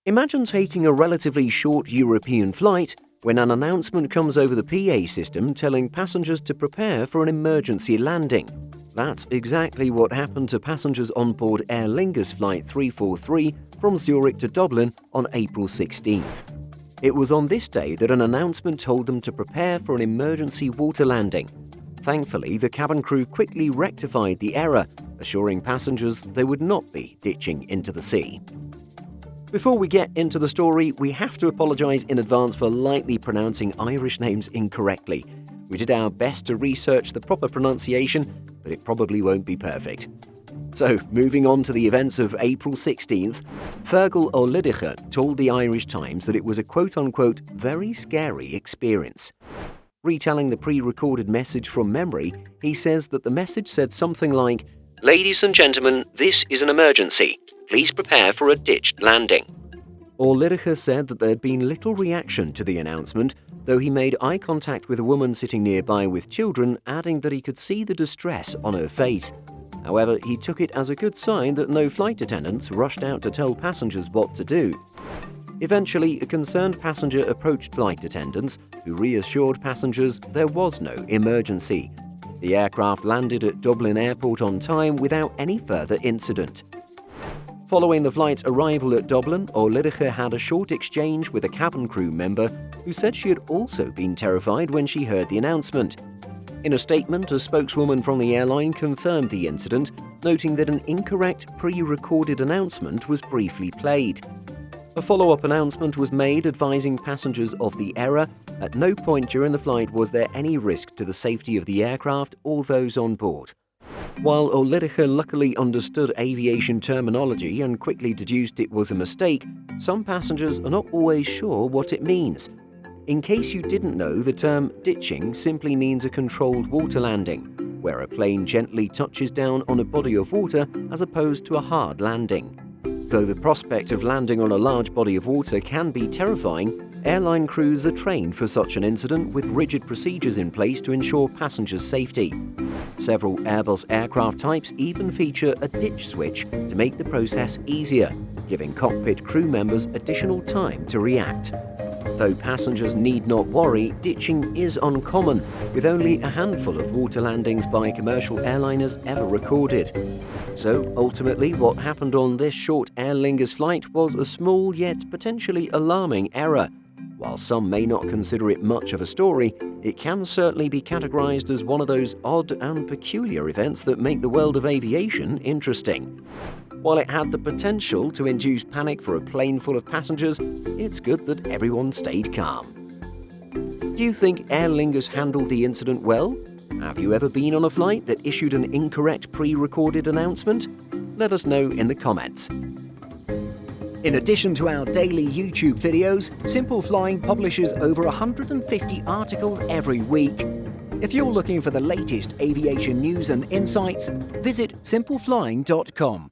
Imagine taking a relatively short European flight when an announcement comes over the PA system telling passengers to prepare for an emergency landing. That's exactly what happened to passengers on board Aer Lingus Flight 343 from Zurich to Dublin on April 16th. It was on this day that an announcement told them to prepare for an emergency water landing. Thankfully, the cabin crew quickly rectified the error, assuring passengers they would not be ditching into the sea. Before we get into the story, we have to apologise in advance for lightly pronouncing Irish names incorrectly. We did our best to research the proper pronunciation, but it probably won't be perfect. So, moving on to the events of April 16th, Fergal O'Lidicha told the Irish Times that it was a quote-unquote very scary experience. Retelling the pre-recorded message from memory, he says that the message said something like, "Ladies and gentlemen, this is an emergency. Please prepare for a ditched landing." O'Lidicha said that there had been little reaction to the announcement, though he made eye contact with a woman sitting nearby with children, adding that he could see the distress on her face. However, he took it as a good sign that no flight attendants rushed out to tell passengers what to do. Eventually, a concerned passenger approached flight attendants, who reassured passengers there was no emergency. The aircraft landed at Dublin Airport on time without any further incident. Following the flight's arrival at Dublin, O'Lidicha had a short exchange with a cabin crew member who said she had also been terrified when she heard the announcement. In a statement, a spokeswoman from the airline confirmed the incident, noting that an incorrect pre-recorded announcement was briefly played. A follow-up announcement was made advising passengers of the error. At no point during the flight was there any risk to the safety of the aircraft or those on board. While O'Lidicha luckily understood aviation terminology and quickly deduced it was a mistake, some passengers are not always sure what it means. In case you didn't know, the term ditching simply means a controlled water landing, where a plane gently touches down on a body of water as opposed to a hard landing. Though the prospect of landing on a large body of water can be terrifying, airline crews are trained for such an incident with rigid procedures in place to ensure passengers' safety. Several Airbus aircraft types even feature a ditch switch to make the process easier, giving cockpit crew members additional time to react. Though passengers need not worry, ditching is uncommon, with only a handful of water landings by commercial airliners ever recorded. So, ultimately, what happened on this short Aer Lingus flight was a small yet potentially alarming error. While some may not consider it much of a story, it can certainly be categorized as one of those odd and peculiar events that make the world of aviation interesting. While it had the potential to induce panic for a plane full of passengers, it's good that everyone stayed calm. Do you think Aer Lingus handled the incident well? Have you ever been on a flight that issued an incorrect pre-recorded announcement? Let us know in the comments. In addition to our daily YouTube videos, Simple Flying publishes over 150 articles every week. If you're looking for the latest aviation news and insights, visit simpleflying.com.